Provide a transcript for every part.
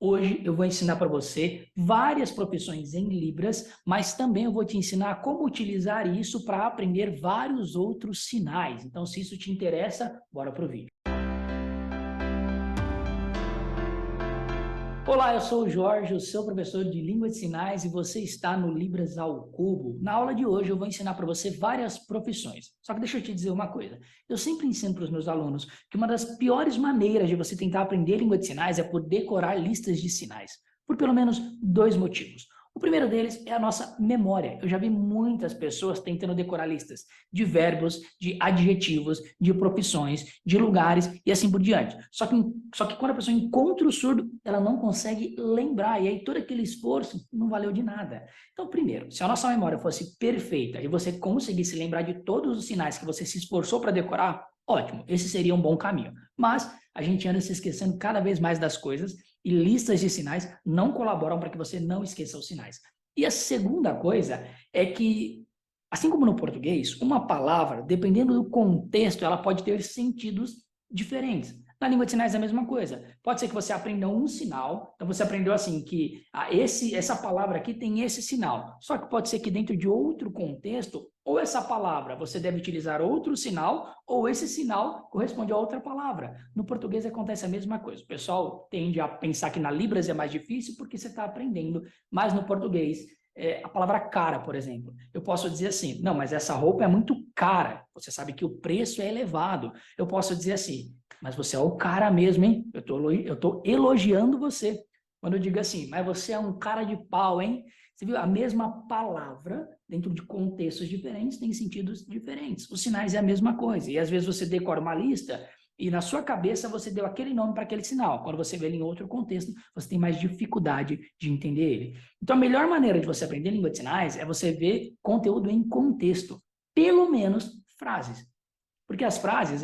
Hoje eu vou ensinar para você várias profissões em Libras, mas também eu vou te ensinar como utilizar isso para aprender vários outros sinais. Então, se isso te interessa, bora pro vídeo. Olá, eu sou o Jorge, o seu professor de Língua de Sinais e você está no Libras ao Cubo. Na aula de hoje eu vou ensinar para você várias profissões. Só que deixa eu te dizer uma coisa, eu sempre ensino para os meus alunos que uma das piores maneiras de você tentar aprender língua de sinais é por decorar listas de sinais, por pelo menos dois motivos. O primeiro deles é a nossa memória. Eu já vi muitas pessoas tentando decorar listas de verbos, de adjetivos, de profissões, de lugares e assim por diante. Só que quando a pessoa encontra o surdo, ela não consegue lembrar, e aí todo aquele esforço não valeu de nada. Então, primeiro, se a nossa memória fosse perfeita e você conseguisse lembrar de todos os sinais que você se esforçou para decorar, ótimo, esse seria um bom caminho. Mas a gente anda se esquecendo cada vez mais das coisas e listas de sinais não colaboram para que você não esqueça os sinais. E a segunda coisa é que, assim como no português, uma palavra, dependendo do contexto, ela pode ter sentidos diferentes. Na língua de sinais é a mesma coisa. Pode ser que você aprenda um sinal, então você aprendeu assim que essa palavra aqui tem esse sinal. Só que pode ser que dentro de outro contexto, ou essa palavra você deve utilizar outro sinal, ou esse sinal corresponde a outra palavra. No português acontece a mesma coisa. O pessoal tende a pensar que na Libras é mais difícil porque você está aprendendo, mas no português a palavra cara, por exemplo. Eu posso dizer assim, não, mas essa roupa é muito cara. Você sabe que o preço é elevado. Eu posso dizer assim, mas você é o cara mesmo, hein? Eu tô elogiando você. Quando eu digo assim, mas você é um cara de pau, hein? Você viu? A mesma palavra, dentro de contextos diferentes, tem sentidos diferentes. Os sinais é a mesma coisa. E às vezes você decora uma lista e na sua cabeça você deu aquele nome para aquele sinal. Quando você vê ele em outro contexto, você tem mais dificuldade de entender ele. Então, a melhor maneira de você aprender língua de sinais é você ver conteúdo em contexto. Pelo menos frases. Porque as frases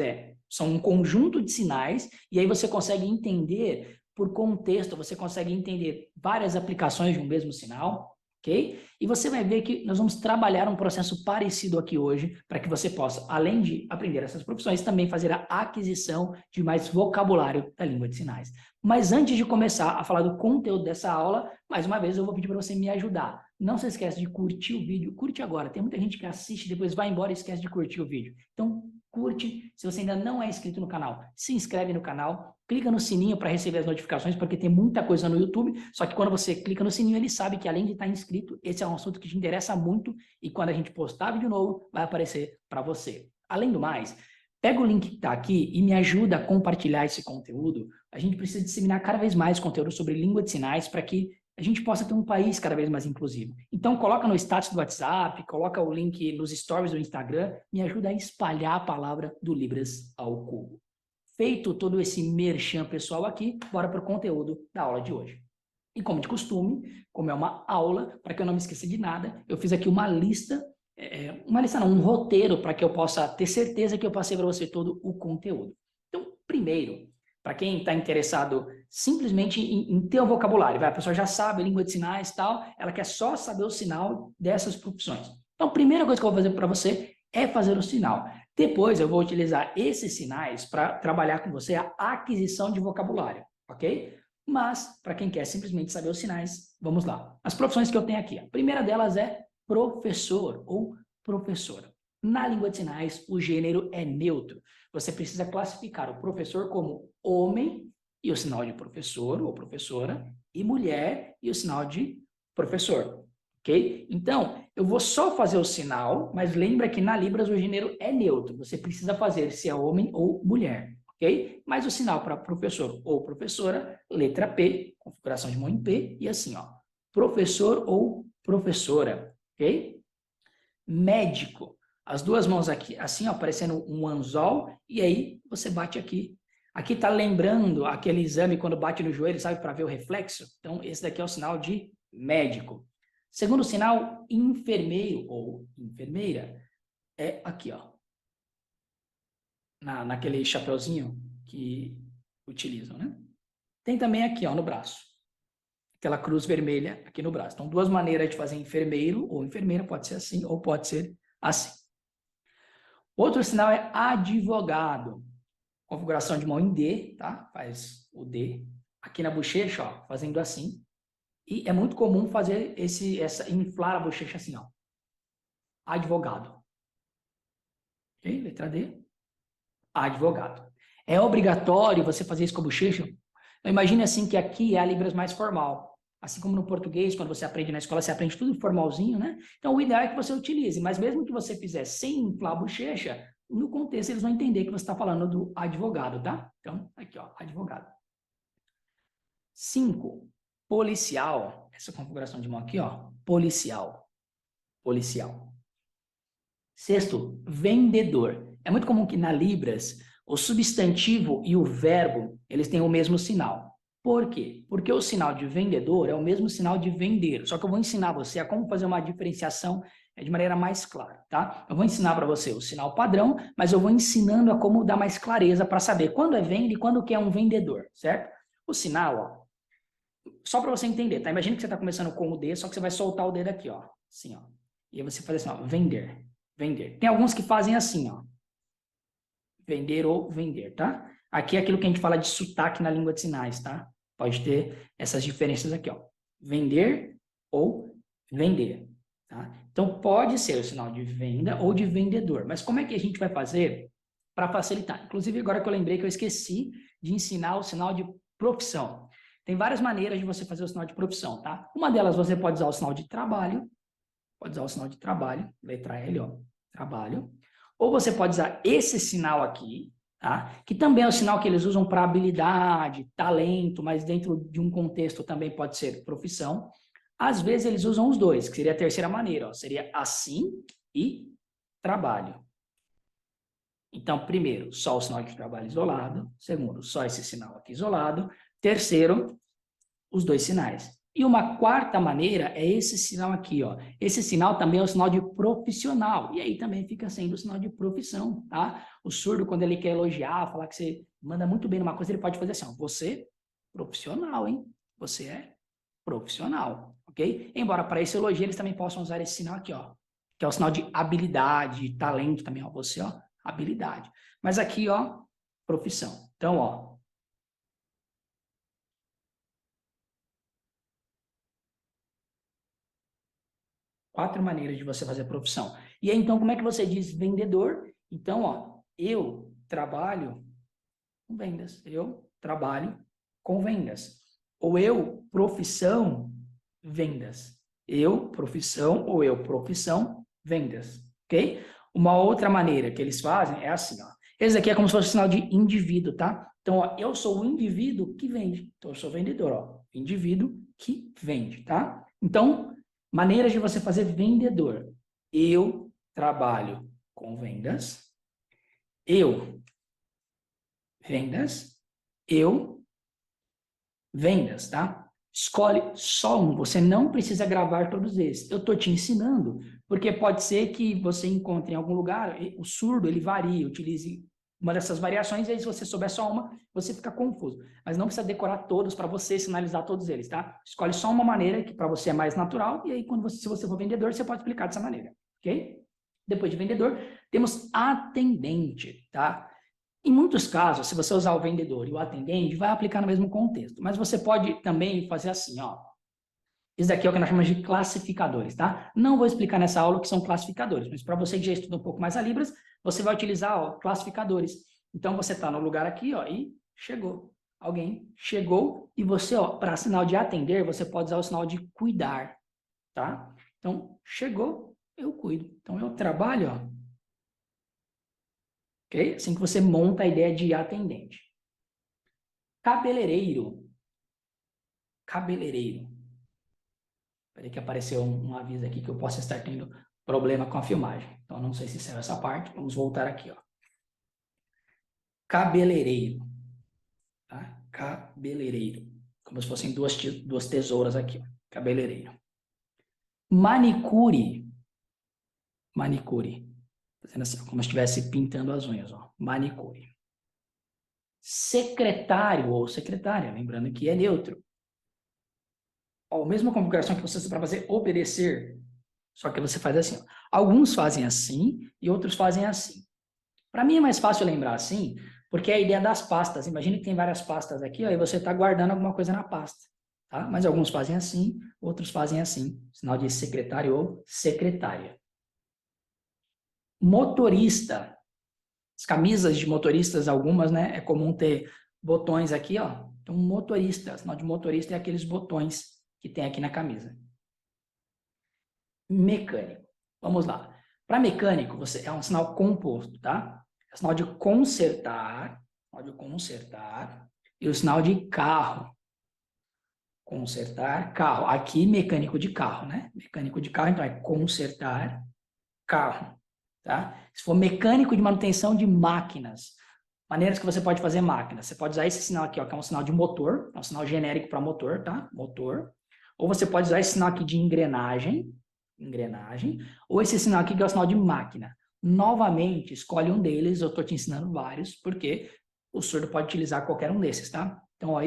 são um conjunto de sinais e aí você consegue entender por contexto, você consegue entender várias aplicações de um mesmo sinal, ok? E você vai ver que nós vamos trabalhar um processo parecido aqui hoje para que você possa, além de aprender essas profissões, também fazer a aquisição de mais vocabulário da língua de sinais. Mas antes de começar a falar do conteúdo dessa aula, mais uma vez eu vou pedir para você me ajudar. Não se esquece de curtir o vídeo, curte agora. Tem muita gente que assiste, depois vai embora e esquece de curtir o vídeo. Então, curte. Se você ainda não é inscrito no canal, se inscreve no canal, clica no sininho para receber as notificações, porque tem muita coisa no YouTube, só que quando você clica no sininho, ele sabe que além de estar inscrito, esse é um assunto que te interessa muito e quando a gente postar vídeo novo, vai aparecer para você. Além do mais, pega o link que está aqui e me ajuda a compartilhar esse conteúdo. A gente precisa disseminar cada vez mais conteúdo sobre língua de sinais para que a gente possa ter um país cada vez mais inclusivo. Então, coloca no status do WhatsApp, coloca o link nos stories do Instagram, me ajuda a espalhar a palavra do Libras ao Cubo. Feito todo esse merchan pessoal aqui, bora para o conteúdo da aula de hoje. E como de costume, como é uma aula, para que eu não me esqueça de nada, eu fiz aqui uma lista não, um roteiro para que eu possa ter certeza que eu passei para você todo o conteúdo. Então, primeiro, para quem está interessado simplesmente em ter o vocabulário, a pessoa já sabe língua de sinais e tal, ela quer só saber o sinal dessas profissões. Então, a primeira coisa que eu vou fazer para você é fazer o sinal. Depois, eu vou utilizar esses sinais para trabalhar com você a aquisição de vocabulário, ok? Mas, para quem quer simplesmente saber os sinais, vamos lá. As profissões que eu tenho aqui. A primeira delas é professor ou professora. Na língua de sinais, o gênero é neutro. Você precisa classificar o professor como homem e o sinal de professor ou professora, e mulher e o sinal de professor, ok? Então, eu vou só fazer o sinal, mas lembra que na Libras o gênero é neutro. Você precisa fazer se é homem ou mulher, ok? Mas o sinal para professor ou professora, letra P, configuração de mão em P, e assim, ó, professor ou professora, ok? Médico, as duas mãos aqui, assim, ó, parecendo um anzol, e aí você bate aqui. Aqui está lembrando aquele exame quando bate no joelho, sabe, para ver o reflexo? Então, esse daqui é o sinal de médico. Segundo sinal, enfermeiro ou enfermeira, é aqui, ó. Naquele chapeuzinho que utilizam, né? Tem também aqui, ó, no braço. Aquela cruz vermelha aqui no braço. Então, duas maneiras de fazer enfermeiro ou enfermeira, pode ser assim ou pode ser assim. Outro sinal é advogado. Configuração de mão em D, tá? Faz o D aqui na bochecha, ó, fazendo assim. E é muito comum fazer inflar a bochecha assim, ó. Advogado. Ok? Letra D. Advogado. É obrigatório você fazer isso com a bochecha? Então, imagine assim que aqui é a Libras mais formal. Assim como no português, quando você aprende na escola, você aprende tudo formalzinho, né? Então, o ideal é que você utilize. Mas mesmo que você fizer sem inflar a bochecha, no contexto eles vão entender que você está falando do advogado, tá? Então, aqui, ó, advogado. 5. Policial. Essa configuração de mão aqui, ó. Policial. Policial. 6º, vendedor. É muito comum que na Libras, o substantivo e o verbo, eles têm o mesmo sinal. Por quê? Porque o sinal de vendedor é o mesmo sinal de vender. Só que eu vou ensinar você a como fazer uma diferenciação de maneira mais clara, tá? Eu vou ensinar para você o sinal padrão, mas eu vou ensinando a como dar mais clareza para saber quando é venda e quando que é um vendedor, certo? O sinal, ó, só para você entender, tá? Imagina que você está começando com o D, só que você vai soltar o dedo aqui, ó. Assim, ó. E aí você faz assim, ó, vender. Vender. Tem alguns que fazem assim, ó. Vender ou vender, tá? Aqui é aquilo que a gente fala de sotaque na língua de sinais, tá? Pode ter essas diferenças aqui, ó. Vender ou vender, tá? Então, pode ser o sinal de venda ou de vendedor. Mas como é que a gente vai fazer para facilitar? Inclusive, agora que eu lembrei que eu esqueci de ensinar o sinal de profissão. Tem várias maneiras de você fazer o sinal de profissão, tá? Uma delas, você pode usar o sinal de trabalho. Pode usar o sinal de trabalho, letra L, ó, trabalho. Ou você pode usar esse sinal aqui, tá? Que também é o sinal que eles usam para habilidade, talento, mas dentro de um contexto também pode ser profissão. Às vezes eles usam os dois, que seria a terceira maneira, ó, seria assim e trabalho. Então, primeiro, só o sinal de trabalho isolado. Segundo, só esse sinal aqui isolado. Terceiro, os dois sinais. E uma quarta maneira é esse sinal aqui, ó. Esse sinal também é o sinal de profissional. E aí também fica sendo o sinal de profissão, tá? O surdo, quando ele quer elogiar, falar que você manda muito bem numa coisa, ele pode fazer assim, ó. Você, profissional, hein? Você é profissional, ok? Embora para esse elogio eles também possam usar esse sinal aqui, ó. Que é o sinal de habilidade, talento também, ó. Você, ó, habilidade. Mas aqui, ó, profissão. Então, ó. Quatro maneiras de você fazer profissão. E aí, então, como é que você diz vendedor? Então, ó, eu trabalho com vendas. Eu trabalho com vendas. Ou eu, profissão, vendas. Eu, profissão, ou eu, profissão, vendas. Ok? Uma outra maneira que eles fazem é assim, ó. Esse aqui é como se fosse um sinal de indivíduo, tá? Então, ó, eu sou o indivíduo que vende. Então, eu sou vendedor, ó. Indivíduo que vende, tá? Então, maneiras de você fazer vendedor. Eu trabalho com vendas. Eu, vendas. Eu, vendas, tá? Escolhe só um, você não precisa gravar todos esses. Eu estou te ensinando, porque pode ser que você encontre em algum lugar, o surdo, ele varia, utilize uma dessas variações, e aí se você souber só uma, você fica confuso. Mas não precisa decorar todos para você sinalizar todos eles, tá? Escolhe só uma maneira que para você é mais natural, e aí quando se você for vendedor, você pode explicar dessa maneira, ok? Depois de vendedor, temos atendente, tá? Em muitos casos, se você usar o vendedor e o atendente, vai aplicar no mesmo contexto. Mas você pode também fazer assim, ó. Isso daqui é o que nós chamamos de classificadores, tá? Não vou explicar nessa aula o que são classificadores, mas para você que já estuda um pouco mais a Libras, você vai utilizar, ó, classificadores. Então, você está no lugar aqui, ó, e chegou. Alguém chegou e você, ó, para sinal de atender, você pode usar o sinal de cuidar, tá? Então, chegou, eu cuido. Então, eu trabalho, ó. Ok? Assim que você monta a ideia de atendente. Cabeleireiro. Cabeleireiro. Peraí que apareceu um aviso aqui que eu posso estar tendo problema com a filmagem. Então, não sei se saiu essa parte. Vamos voltar aqui, ó. Cabeleireiro. Tá? Cabeleireiro. Como se fossem duas tesouras aqui, ó. Cabeleireiro. Manicure. Manicure. Fazendo assim, como se estivesse pintando as unhas, ó. Manicure. Secretário ou secretária, lembrando que é neutro. Ó, a mesma configuração que você usa para fazer obedecer, só que você faz assim, ó. Alguns fazem assim e outros fazem assim. Para mim é mais fácil lembrar assim, Porque é a ideia das pastas. Imagina que tem várias pastas aqui, ó, e você está guardando alguma coisa na pasta. Tá? Mas alguns fazem assim, outros fazem assim. Sinal de secretário ou secretária. Motorista. As camisas de motoristas, algumas, né? É comum ter botões aqui, ó. Então, motorista. Sinal de motorista é aqueles botões que tem aqui na camisa. Mecânico. Vamos lá. Para mecânico, você é um sinal composto, tá? É o sinal de consertar, e o sinal de carro. Consertar carro. Aqui, mecânico de carro, né? Mecânico de carro, então é consertar carro, tá? Se for mecânico de manutenção de máquinas, maneiras que você pode fazer máquinas. Você pode usar esse sinal aqui, ó, que é um sinal de motor, é um sinal genérico para motor, tá? Motor. Ou você pode usar esse sinal aqui de engrenagem, ou esse sinal aqui que é o sinal de máquina. Novamente, escolhe um deles, eu estou te ensinando vários, porque o surdo pode utilizar qualquer um desses, tá? Então, ó,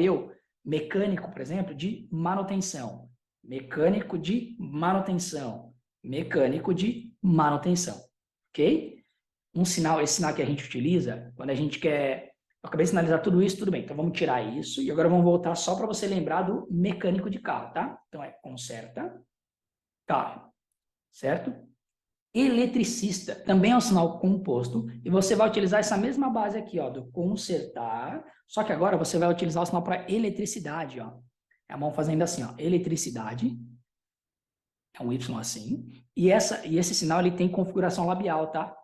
mecânico, por exemplo, de manutenção. Mecânico de manutenção. Mecânico de manutenção. Ok? Esse sinal que a gente utiliza, quando a gente quer... Eu acabei de sinalizar tudo isso, tudo bem. Então, vamos tirar isso. E agora vamos voltar só para você lembrar do mecânico de carro, tá? Então, é conserta carro, certo? Eletricista também é um sinal composto e você vai utilizar essa mesma base aqui, ó, do consertar, só que agora você vai utilizar o sinal para eletricidade, ó. É a mão fazendo assim, ó, eletricidade, é um Y assim, e esse sinal ele tem configuração labial, tá?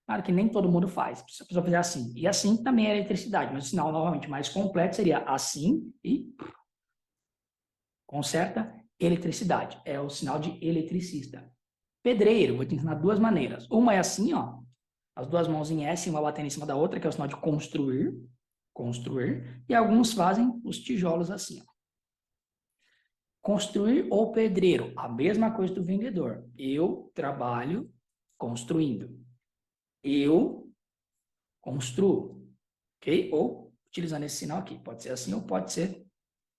Claro que nem todo mundo faz, você precisa fazer assim. E assim também é eletricidade, mas o sinal novamente mais completo seria assim e conserta eletricidade. É o sinal de eletricista. Pedreiro, vou te ensinar duas maneiras. Uma é assim, ó, as duas mãos em S, uma batendo em cima da outra, que é o sinal de construir, e alguns fazem os tijolos assim, ó. Construir ou pedreiro, a mesma coisa do vendedor. Eu trabalho construindo. Eu construo, ok? Ou utilizando esse sinal aqui, pode ser assim ou pode ser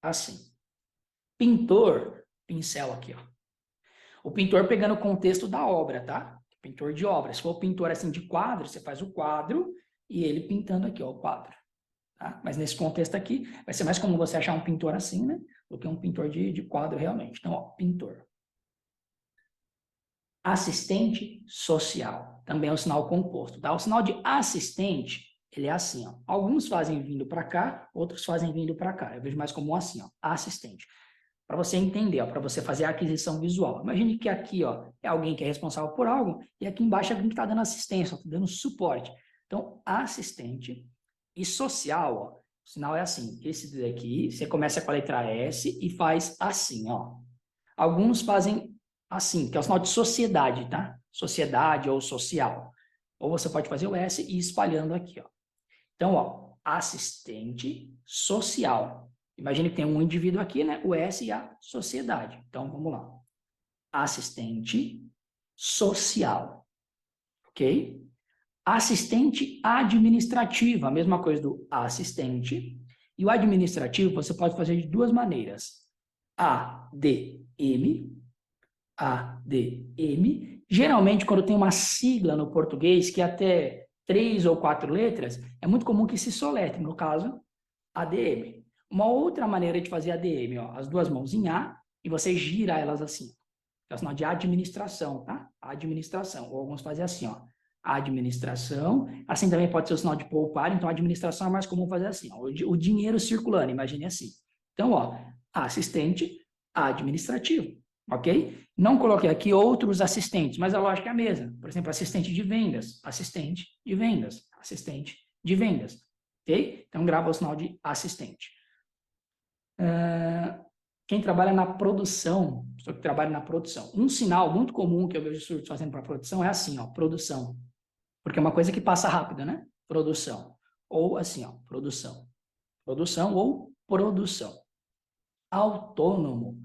assim. Pintor, pincel aqui, ó. O pintor pegando o contexto da obra, tá? Pintor de obra. Se for pintor assim de quadro, você faz o quadro e ele pintando aqui, ó, o quadro. Tá? Mas nesse contexto aqui, vai ser mais comum você achar um pintor assim, né? Do que um pintor de quadro realmente. Então, ó, pintor. Assistente social. Também é um sinal composto, tá? O sinal de assistente, ele é assim, ó. Alguns fazem vindo para cá, outros fazem vindo para cá. Eu vejo mais como assim, ó, assistente. Para você entender, para você fazer a aquisição visual. Imagine que aqui, ó, é alguém que é responsável por algo e aqui embaixo é alguém que está dando assistência, está dando suporte. Então, assistente e social, ó, o sinal é assim. Esse daqui, você começa com a letra S e faz assim, ó. Alguns fazem assim, que é o sinal de sociedade, tá? Sociedade ou social. Ou você pode fazer o S e ir espalhando aqui, ó. Então, ó, assistente social. Imagine que tem um indivíduo aqui, né? O S e a sociedade. Então, vamos lá. Assistente social. Ok? Assistente administrativo. A mesma coisa do assistente. E o administrativo você pode fazer de duas maneiras. ADM. ADM. Geralmente, quando tem uma sigla no português que até 3 ou 4 letras, é muito comum que se soletre. No caso, ADM. Uma outra maneira de fazer ADM, ó, as duas mãos em A e você gira elas assim. É o sinal de administração, tá? Administração. Ou alguns fazem assim, ó. Administração. Assim também pode ser o sinal de poupar, então a administração é mais comum fazer assim, ó. O dinheiro circulando, imagine assim. Então, ó, assistente administrativo, ok? Não coloquei aqui outros assistentes, mas a lógica é a mesma. Por exemplo, assistente de vendas, assistente de vendas, assistente de vendas, ok? Então, grava o sinal de assistente. Quem trabalha na produção, pessoa que trabalha na produção. Um sinal muito comum que eu vejo surdos fazendo para produção é assim, ó, produção. Porque é uma coisa que passa rápido, né? Produção. Ou assim, ó, produção. Produção ou produção. Autônomo.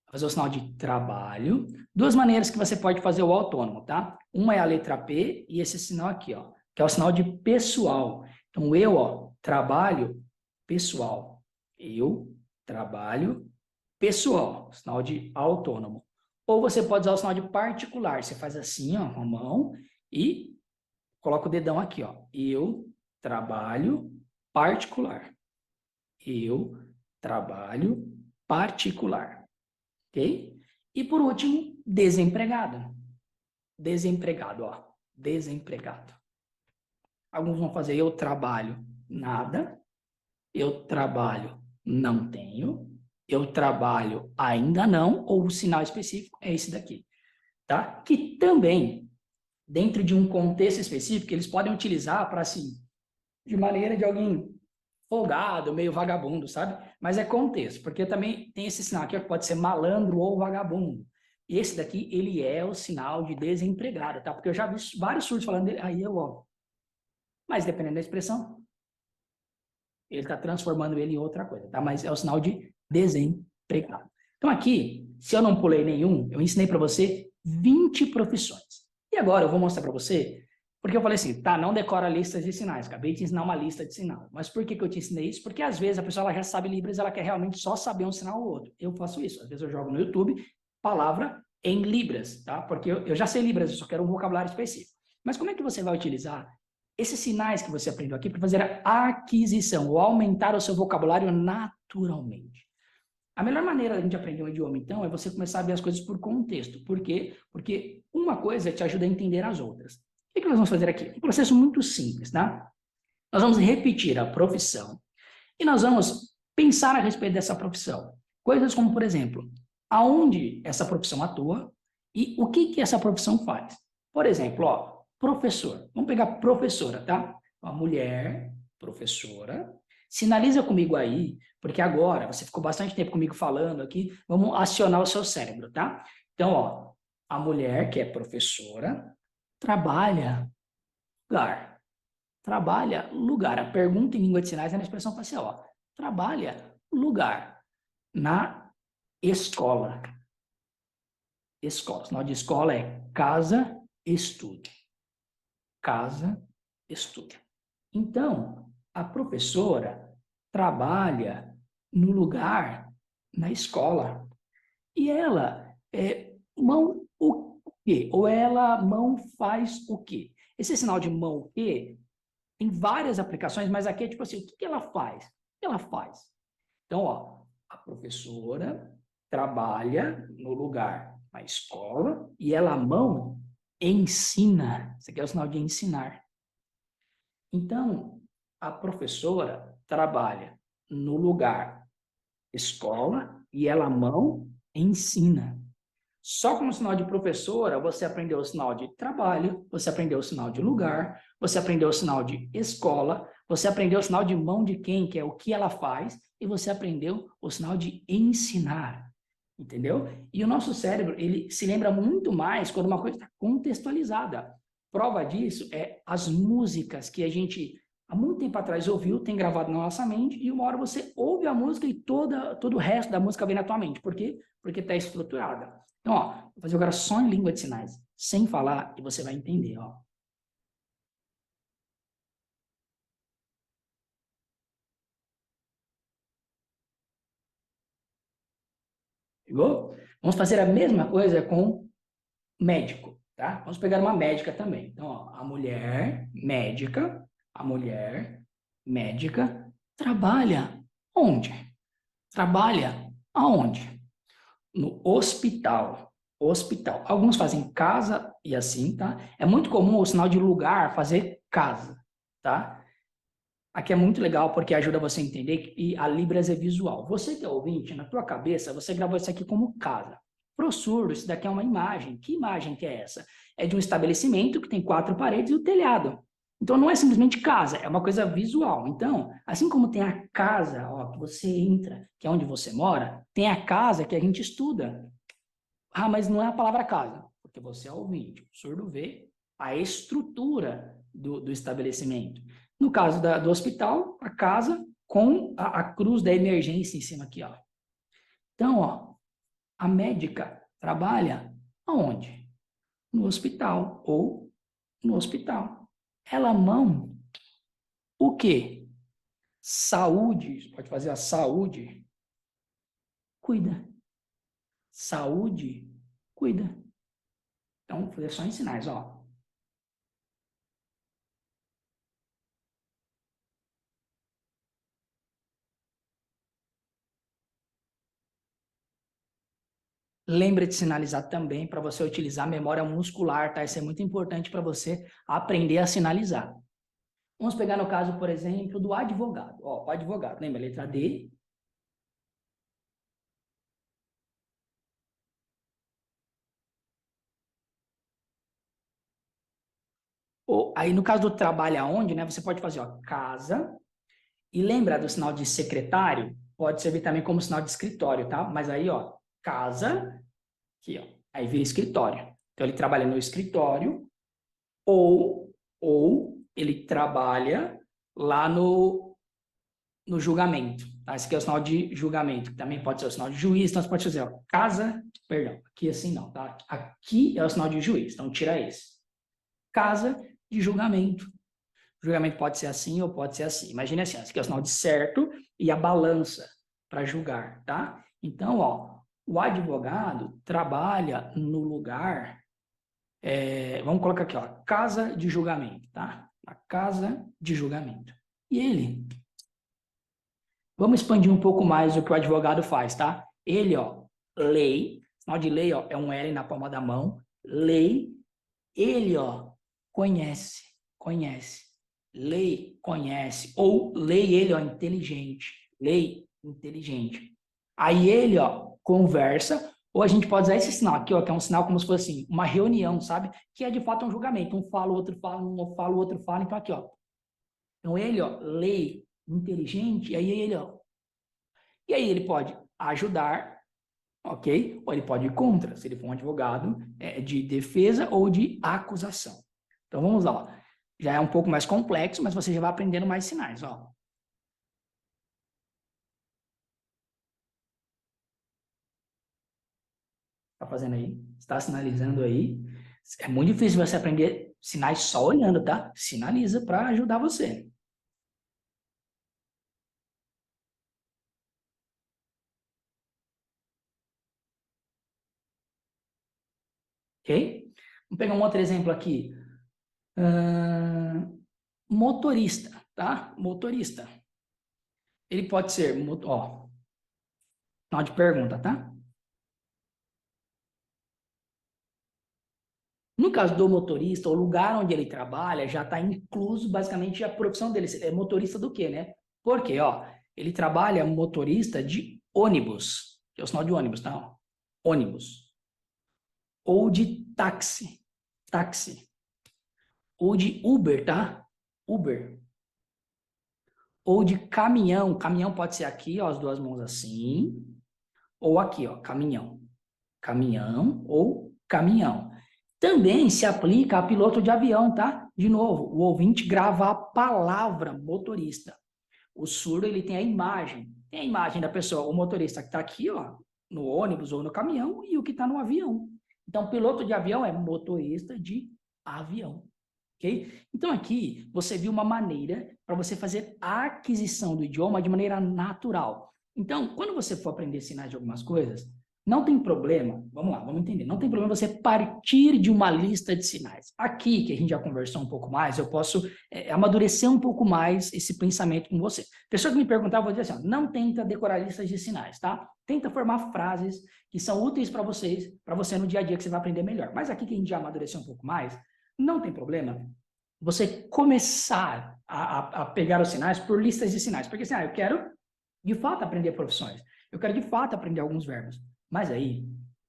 Fazer o sinal de trabalho. Duas maneiras que você pode fazer o autônomo, tá? Uma é a letra P e esse sinal aqui, ó, que é o sinal de pessoal. Então, eu, ó, trabalho pessoal. Eu trabalho pessoal, sinal de autônomo. Ou você pode usar o sinal de particular. Você faz assim, ó, com a mão e coloco o dedão aqui, ó. Eu trabalho particular. Eu trabalho particular. Ok? E por último, desempregado. Desempregado, ó. Desempregado. Alguns vão fazer eu trabalho nada, eu trabalho não tenho, eu trabalho ainda não, ou o sinal específico é esse daqui, tá? Que também, dentro de um contexto específico, eles podem utilizar para, assim, de maneira de alguém folgado, meio vagabundo, sabe? Mas é contexto, porque também tem esse sinal aqui, que pode ser malandro ou vagabundo. E esse daqui, ele é o sinal de desempregado, tá? Porque eu já vi vários surdos falando dele, aí eu, ó. Mas dependendo da expressão, ele está transformando ele em outra coisa, tá? Mas é o sinal de desempregado. Então aqui, se eu não pulei nenhum, eu ensinei para você 20 profissões. E agora eu vou mostrar para você, porque eu falei assim, tá, não decora listas de sinais, acabei de ensinar uma lista de sinal. Mas por que eu te ensinei isso? Porque às vezes a pessoa ela já sabe Libras, ela quer realmente só saber um sinal ou outro. Eu faço isso, às vezes eu jogo no YouTube, palavra em Libras, tá? Porque eu já sei Libras, eu só quero um vocabulário específico. Mas como é que você vai utilizar esses sinais que você aprendeu aqui para fazer a aquisição ou aumentar o seu vocabulário naturalmente? A melhor maneira de a gente aprender um idioma, então, é você começar a ver as coisas por contexto. Por quê? Porque uma coisa te ajuda a entender as outras. O que nós vamos fazer aqui? Um processo muito simples, tá? Nós vamos repetir a profissão e nós vamos pensar a respeito dessa profissão. Coisas como, por exemplo, aonde essa profissão atua e o que essa profissão faz. Por exemplo, ó, professor. Vamos pegar professora, tá? Uma mulher, professora. Sinaliza comigo aí, porque agora você ficou bastante tempo comigo falando aqui, vamos acionar o seu cérebro, tá? Então, ó, a mulher que é professora trabalha lugar. Trabalha lugar. A pergunta em língua de sinais é na expressão facial, ó. Trabalha lugar na escola. Escola. O sinal de escola é casa, estudo. Casa, estudo. Então, a professora trabalha no lugar, na escola. E ela mão o quê? Ou ela mão faz o quê? Esse sinal de mão o quê tem várias aplicações, mas aqui é tipo assim, o que ela faz? O que ela faz? Então, ó, a professora trabalha no lugar, na escola, e ela à mão ensina. Isso aqui é o sinal de ensinar. Então, a professora trabalha no lugar escola e ela à mão ensina. Só como sinal de professora, você aprendeu o sinal de trabalho, você aprendeu o sinal de lugar, você aprendeu o sinal de escola, você aprendeu o sinal de mão de quem, que é o que ela faz, e você aprendeu o sinal de ensinar. Entendeu? E o nosso cérebro, ele se lembra muito mais quando uma coisa está contextualizada. Prova disso é as músicas que a gente há muito tempo atrás ouviu, tem gravado na nossa mente, e uma hora você ouve a música e todo o resto da música vem na tua mente. Por quê? Porque está estruturada. Então, ó, vou fazer agora só em língua de sinais, sem falar, e você vai entender, ó. Pegou? Vamos fazer a mesma coisa com médico, tá? Vamos pegar uma médica também. Então, ó, a mulher médica trabalha onde? Trabalha aonde? No hospital. Hospital. Alguns fazem casa e assim, tá? É muito comum o sinal de lugar fazer casa, tá? Aqui é muito legal porque ajuda você a entender que a Libras é visual. Você que é ouvinte, na tua cabeça, você gravou isso aqui como casa. Para o surdo, isso daqui é uma imagem. Que imagem que é essa? É de um estabelecimento que tem quatro paredes e o telhado. Então não é simplesmente casa, é uma coisa visual. Então, assim como tem a casa, ó, que você entra, que é onde você mora, tem a casa que a gente estuda. Ah, mas não é a palavra casa, porque você é ouvinte. O surdo vê a estrutura do estabelecimento. No caso do hospital, a casa com a cruz da emergência em cima aqui, ó. Então, ó, a médica trabalha aonde? No hospital ou no hospital. Ela mão o quê? Saúde, pode fazer a saúde, cuida. Saúde, cuida. Então, vou fazer só em sinais, ó. Lembra de sinalizar também para você utilizar a memória muscular, tá? Isso é muito importante para você aprender a sinalizar. Vamos pegar no caso, por exemplo, do advogado. Ó, o advogado, lembra? Letra D. Ou, aí, no caso do trabalho aonde, né? Você pode fazer, ó, casa. E lembra do sinal de secretário? Pode servir também como sinal de escritório, tá? Mas aí, ó, casa, aqui, ó. Aí vira escritório. Então, ele trabalha no escritório ou ele trabalha lá no julgamento. Tá? Esse aqui é o sinal de julgamento, que também pode ser o sinal de juiz. Então, você pode fazer, ó, casa, perdão, aqui assim não, tá? Aqui é o sinal de juiz, então tira esse. Casa de julgamento. O julgamento pode ser assim ou pode ser assim. Imagine assim, esse aqui é o sinal de certo e a balança para julgar, tá? Então, ó, o advogado trabalha no lugar, vamos colocar aqui, ó, casa de julgamento, tá? A casa de julgamento. E ele, vamos expandir um pouco mais o que o advogado faz, tá? Ele, ó, lei, sinal de lei, ó, é um L na palma da mão, lei, ele, ó, conhece. Lei, conhece. Ou lei, ele, ó, inteligente. Lei, inteligente. Aí ele, ó, conversa, ou a gente pode usar esse sinal aqui, ó, que é um sinal como se fosse assim, uma reunião, sabe? Que é de fato um julgamento. Um fala, o outro fala, um fala, o outro fala. Então aqui, ó. Então ele, ó, lei, inteligente, e aí ele, ó. E aí ele pode ajudar, ok? Ou ele pode ir contra, se ele for um advogado de defesa ou de acusação. Então vamos lá, ó. Já é um pouco mais complexo, mas você já vai aprendendo mais sinais, ó. Tá fazendo aí? Está sinalizando aí? É muito difícil você aprender sinais só olhando, tá? Sinaliza para ajudar você. Ok? Vamos pegar um outro exemplo aqui. Motorista, tá? Motorista. Ele pode ser, ó, final de pergunta, tá? No caso do motorista, o lugar onde ele trabalha já está incluso basicamente a profissão dele. É motorista do quê, né? Porque, ó, ele trabalha motorista de ônibus, que é o sinal de ônibus, tá? Ó, ônibus. Ou de táxi, táxi. Ou de Uber, tá? Uber. Ou de caminhão. Caminhão pode ser aqui, ó, as duas mãos assim. Ou aqui, ó, caminhão. Caminhão ou caminhão. Também se aplica a piloto de avião, tá? De novo, o ouvinte grava a palavra motorista. O surdo, ele tem a imagem. Tem a imagem da pessoa, o motorista que está aqui, ó, no ônibus ou no caminhão, e o que está no avião. Então, piloto de avião é motorista de avião. Ok? Então, aqui você viu uma maneira para você fazer a aquisição do idioma de maneira natural. Então, quando você for aprender sinais de algumas coisas, não tem problema, vamos lá, vamos entender, não tem problema você partir de uma lista de sinais. Aqui, que a gente já conversou um pouco mais, eu posso amadurecer um pouco mais esse pensamento com você. Pessoa que me perguntar, eu vou dizer assim, ó, não tenta decorar listas de sinais, tá? Tenta formar frases que são úteis para vocês, para você no dia a dia, que você vai aprender melhor. Mas aqui que a gente já amadureceu um pouco mais, não tem problema você começar a pegar os sinais por listas de sinais. Porque assim, eu quero de fato aprender profissões. Eu quero de fato aprender alguns verbos. Mas aí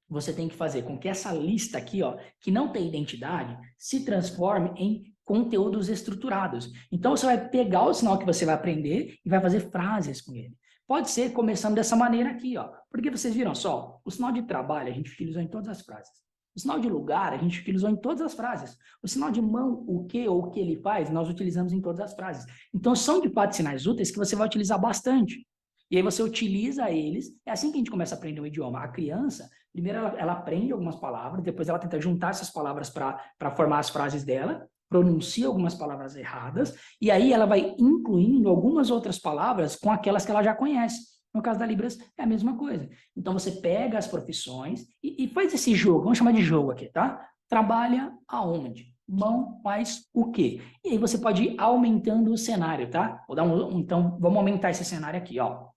você tem que fazer com que essa lista aqui, ó, que não tem identidade, se transforme em conteúdos estruturados. Então você vai pegar o sinal que você vai aprender e vai fazer frases com ele. Pode ser começando dessa maneira aqui, ó. Porque vocês viram só, o sinal de trabalho a gente utilizou em todas as frases. O sinal de lugar a gente utilizou em todas as frases. O sinal de mão, o que ou o que ele faz, nós utilizamos em todas as frases. Então são de fato sinais úteis que você vai utilizar bastante. E aí você utiliza eles. É assim que a gente começa a aprender um idioma. A criança, primeiro ela aprende algumas palavras, depois ela tenta juntar essas palavras para formar as frases dela, pronuncia algumas palavras erradas, e aí ela vai incluindo algumas outras palavras com aquelas que ela já conhece. No caso da Libras, é a mesma coisa. Então, você pega as profissões e faz esse jogo, vamos chamar de jogo aqui, tá? Trabalha aonde? Mão faz o quê? E aí você pode ir aumentando o cenário, tá? Vou dar então, vamos aumentar esse cenário aqui, ó.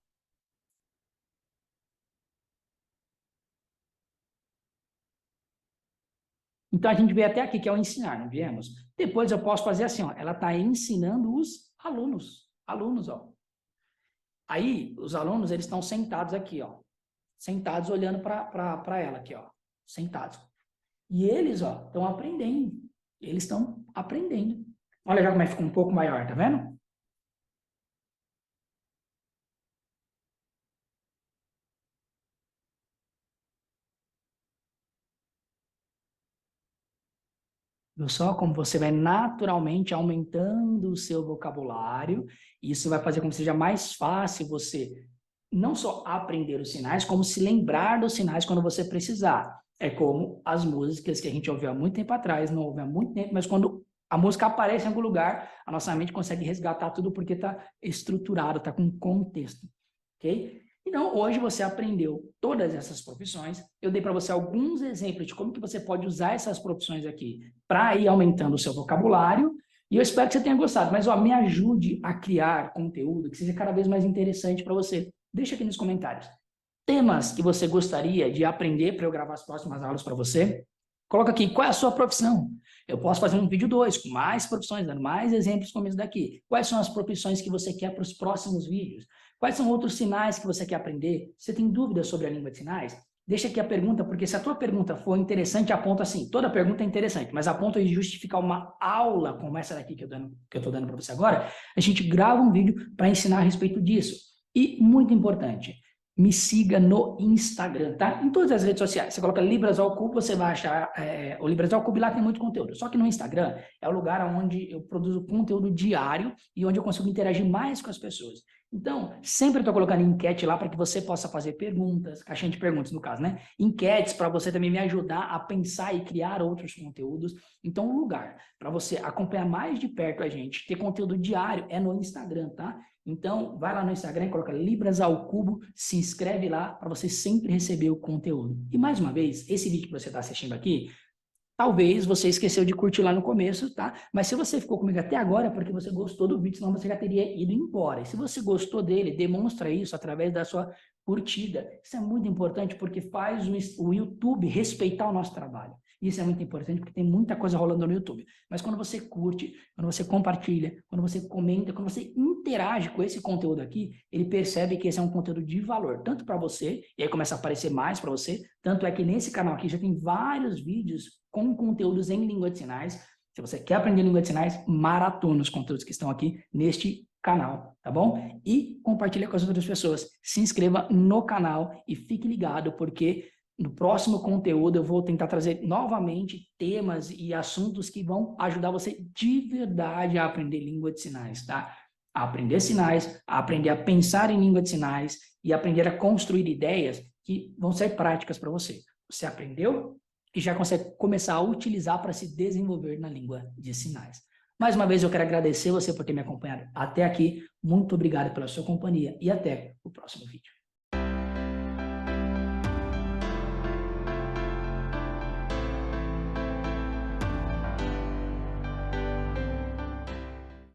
Então, a gente veio até aqui, que é o ensinar, não viemos? Depois eu posso fazer assim, ó, ela está ensinando os alunos, ó. Aí, os alunos, eles estão sentados aqui, ó, sentados olhando para ela aqui, ó, sentados. E eles, ó, estão aprendendo. Eles estão aprendendo. Olha já como é que ficou um pouco maior, tá vendo? Viu só como você vai naturalmente aumentando o seu vocabulário, e isso vai fazer com que seja mais fácil você não só aprender os sinais, como se lembrar dos sinais quando você precisar. É como as músicas que a gente ouviu há muito tempo atrás, não ouviu há muito tempo, mas quando a música aparece em algum lugar, a nossa mente consegue resgatar tudo porque está estruturado, está com contexto, ok? Então, hoje você aprendeu todas essas profissões. Eu dei para você alguns exemplos de como que você pode usar essas profissões aqui para ir aumentando o seu vocabulário. E eu espero que você tenha gostado. Mas, ó, me ajude a criar conteúdo que seja cada vez mais interessante para você. Deixa aqui nos comentários. Temas que você gostaria de aprender para eu gravar as próximas aulas para você. Coloca aqui, qual é a sua profissão? Eu posso fazer um vídeo 2 com mais profissões, dando mais exemplos como esse daqui. Quais são as profissões que você quer para os próximos vídeos? Quais são outros sinais que você quer aprender? Você tem dúvidas sobre a língua de sinais? Deixa aqui a pergunta, porque se a tua pergunta for interessante, aponta assim. Toda pergunta é interessante, mas aponta de justificar uma aula como essa daqui que eu estou dando para você agora, a gente grava um vídeo para ensinar a respeito disso. E, muito importante, me siga no Instagram, tá? Em todas as redes sociais. Você coloca Libras ao Cubo, você vai achar o Libras ao Cubo, e lá tem muito conteúdo. Só que no Instagram é o lugar onde eu produzo conteúdo diário e onde eu consigo interagir mais com as pessoas. Então, sempre estou colocando enquete lá para que você possa fazer perguntas, caixinha de perguntas no caso, né? Enquetes para você também me ajudar a pensar e criar outros conteúdos. Então, o lugar para você acompanhar mais de perto a gente, ter conteúdo diário, é no Instagram, tá? Então, vai lá no Instagram, coloca Libras ao Cubo, se inscreve lá para você sempre receber o conteúdo. E mais uma vez, esse vídeo que você está assistindo aqui, talvez você esqueceu de curtir lá no começo, tá? Mas se você ficou comigo até agora é porque você gostou do vídeo, senão você já teria ido embora. E se você gostou dele, demonstra isso através da sua curtida. Isso é muito importante porque faz o YouTube respeitar o nosso trabalho. Isso é muito importante porque tem muita coisa rolando no YouTube. Mas quando você curte, quando você compartilha, quando você comenta, quando você interage com esse conteúdo aqui, ele percebe que esse é um conteúdo de valor, tanto para você, e aí começa a aparecer mais para você, tanto é que nesse canal aqui já tem vários vídeos com conteúdos em língua de sinais. Se você quer aprender língua de sinais, maratona os conteúdos que estão aqui neste canal, tá bom? E compartilha com as outras pessoas. Se inscreva no canal e fique ligado, porque no próximo conteúdo eu vou tentar trazer novamente temas e assuntos que vão ajudar você de verdade a aprender língua de sinais, tá? A aprender sinais, a aprender a pensar em língua de sinais e aprender a construir ideias que vão ser práticas para você. Você aprendeu e já consegue começar a utilizar para se desenvolver na língua de sinais. Mais uma vez eu quero agradecer você por ter me acompanhado até aqui. Muito obrigado pela sua companhia e até o próximo vídeo.